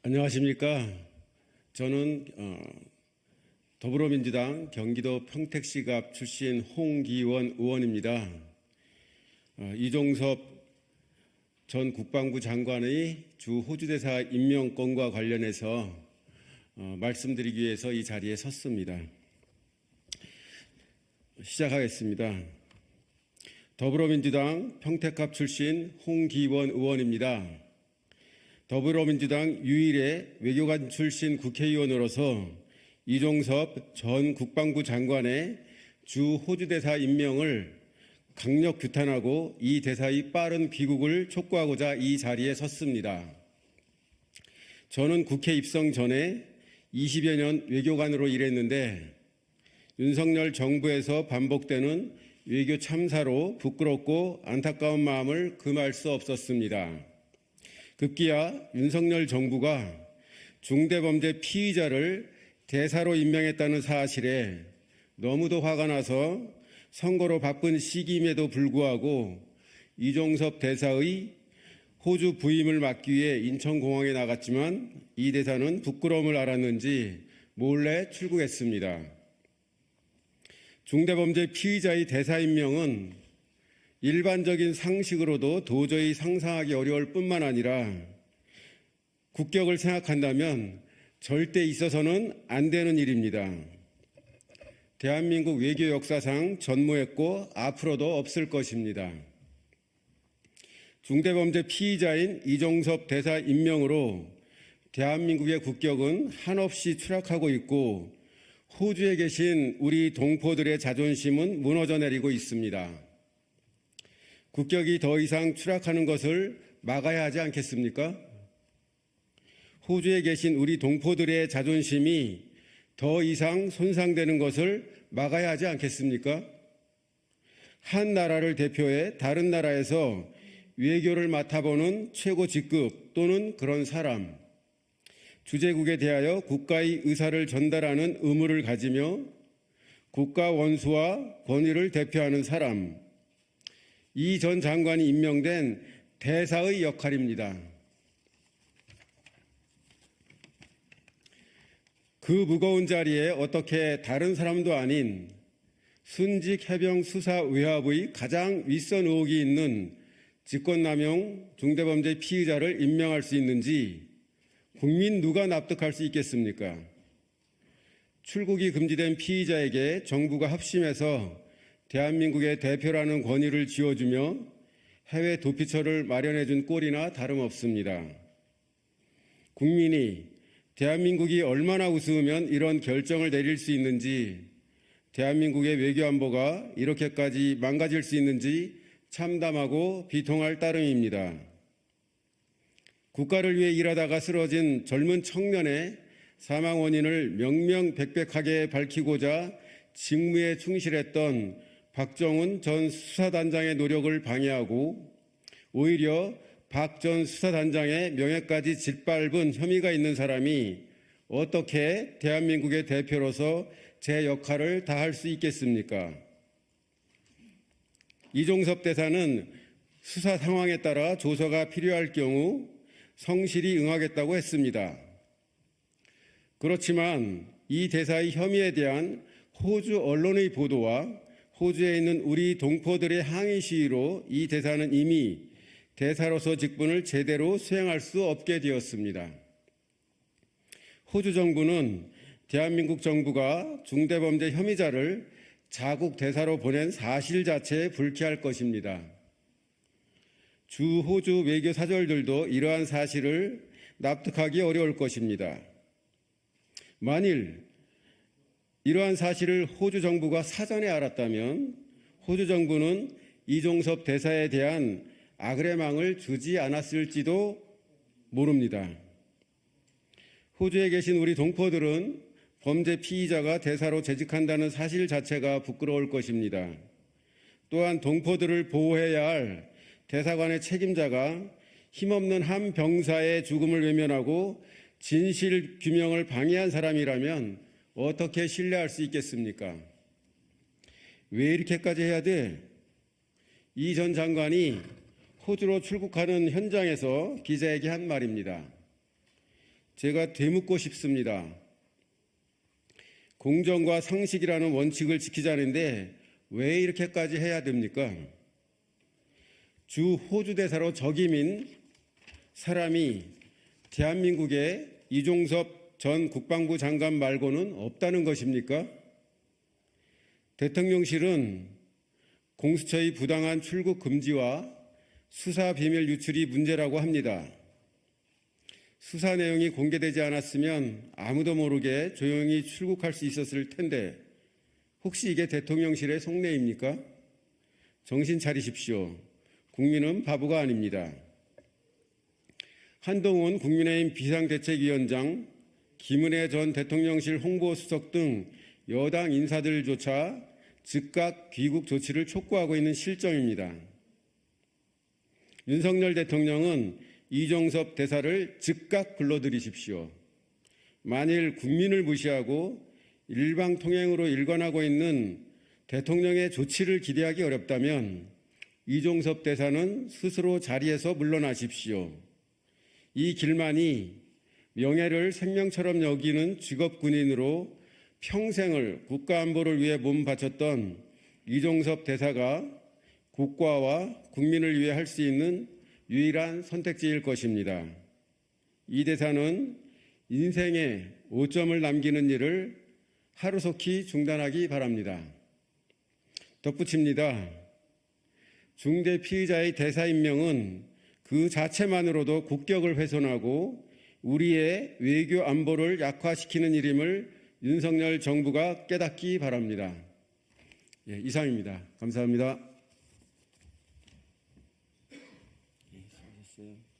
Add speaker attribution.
Speaker 1: 안녕하십니까. 저는 더불어민주당 경기도 평택시갑 출신 홍기원 의원입니다. 이종섭 전 국방부 장관의 주 호주대사 임명권과 관련해서 말씀드리기 위해서 이 자리에 섰습니다. 시작하겠습니다. 더불어민주당 평택갑 출신 홍기원 의원입니다. 더불어민주당 유일의 외교관 출신 국회의원으로서 이종섭 전 국방부 장관의 주 호주대사 임명을 강력 규탄하고 이 대사의 빠른 귀국을 촉구하고자 이 자리에 섰습니다. 저는 국회 입성 전에 20여 년 외교관으로 일했는데 윤석열 정부에서 반복되는 외교 참사로 부끄럽고 안타까운 마음을 금할 수 없었습니다. 급기야 윤석열 정부가 중대범죄 피의자를 대사로 임명했다는 사실에 너무도 화가 나서 선거로 바쁜 시기임에도 불구하고 이종섭 대사의 호주 부임을 막기 위해 인천공항에 나갔지만 이 대사는 부끄러움을 알았는지 몰래 출국했습니다. 중대범죄 피의자의 대사 임명은 일반적인 상식으로도 도저히 상상하기 어려울 뿐만 아니라 국격을 생각한다면 절대 있어서는 안 되는 일입니다. 대한민국 외교 역사상 전무했고 앞으로도 없을 것입니다. 중대범죄 피의자인 이종섭 대사 임명으로 대한민국의 국격은 한없이 추락하고 있고 호주에 계신 우리 동포들의 자존심은 무너져 내리고 있습니다. 국격이 더 이상 추락하는 것을 막아야 하지 않겠습니까? 호주에 계신 우리 동포들의 자존심이 더 이상 손상되는 것을 막아야 하지 않겠습니까? 한 나라를 대표해 다른 나라에서 외교를 맡아보는 최고 직급 또는 그런 사람, 주재국에 대하여 국가의 의사를 전달하는 의무를 가지며 국가 원수와 권위를 대표하는 사람, 이 전 장관이 임명된 대사의 역할입니다. 그 무거운 자리에 어떻게 다른 사람도 아닌 순직 해병 수사외압의 가장 윗선 의혹이 있는 직권남용 중대범죄 피의자를 임명할 수 있는지 국민 누가 납득할 수 있겠습니까? 출국이 금지된 피의자에게 정부가 합심해서 대한민국의 대표라는 권위를 쥐어주며 해외 도피처를 마련해준 꼴이나 다름없습니다. 국민이 대한민국이 얼마나 우스우면 이런 결정을 내릴 수 있는지, 대한민국의 외교안보가 이렇게까지 망가질 수 있는지 참담하고 비통할 따름입니다. 국가를 위해 일하다가 쓰러진 젊은 청년의 사망 원인을 명명백백하게 밝히고자 직무에 충실했던 박정훈 전 수사단장의 노력을 방해하고 오히려 박 전 수사단장의 명예까지 짓밟은 혐의가 있는 사람이 어떻게 대한민국의 대표로서 제 역할을 다할 수 있겠습니까? 이종섭 대사는 수사 상황에 따라 조서가 필요할 경우 성실히 응하겠다고 했습니다. 그렇지만 이 대사의 혐의에 대한 호주 언론의 보도와 호주에 있는 우리 동포들의 항의 시위로 이 대사는 이미 대사로서 직분을 제대로 수행할 수 없게 되었습니다. 호주 정부는 대한민국 정부가 중대범죄 혐의자를 자국 대사로 보낸 사실 자체에 불쾌할 것입니다. 주 호주 외교 사절들도 이러한 사실을 납득하기 어려울 것입니다. 만일 이러한 사실을 호주 정부가 사전에 알았다면 호주 정부는 이종섭 대사에 대한 아그레망을 주지 않았을지도 모릅니다. 호주에 계신 우리 동포들은 범죄 피의자가 대사로 재직한다는 사실 자체가 부끄러울 것입니다. 또한 동포들을 보호해야 할 대사관의 책임자가 힘없는 한 병사의 죽음을 외면하고 진실 규명을 방해한 사람이라면 어떻게 신뢰할 수 있겠습니까? 왜 이렇게까지 해야 돼? 이 전 장관이 호주로 출국하는 현장에서 기자에게 한 말입니다. 제가 되묻고 싶습니다. 공정과 상식이라는 원칙을 지키자는데 왜 이렇게까지 해야 됩니까? 주 호주 대사로 적임인 사람이 대한민국에 이종섭 전 국방부 장관 말고는 없다는 것입니까? 대통령실은 공수처의 부당한 출국 금지와 수사 비밀 유출이 문제라고 합니다. 수사 내용이 공개되지 않았으면 아무도 모르게 조용히 출국할 수 있었을 텐데 혹시 이게 대통령실의 속내입니까? 정신 차리십시오. 국민은 바보가 아닙니다. 한동훈 국민의힘 비상대책위원장, 김은혜 전 대통령실 홍보수석 등 여당 인사들조차 즉각 귀국 조치를 촉구하고 있는 실정입니다. 윤석열 대통령은 이종섭 대사를 즉각 불러들이십시오. 만일 국민을 무시하고 일방통행으로 일관하고 있는 대통령의 조치를 기대하기 어렵다면 이종섭 대사는 스스로 자리에서 물러나십시오. 이 길만이 명예를 생명처럼 여기는 직업군인으로 평생을 국가안보를 위해 몸 바쳤던 이종섭 대사가 국가와 국민을 위해 할 수 있는 유일한 선택지일 것입니다. 이 대사는 인생에 오점을 남기는 일을 하루속히 중단하기 바랍니다. 덧붙입니다. 중대 피의자의 대사 임명은 그 자체만으로도 국격을 훼손하고 우리의 외교 안보를 약화시키는 일임을 윤석열 정부가 깨닫기 바랍니다. 이상입니다. 감사합니다. 수고하셨어요.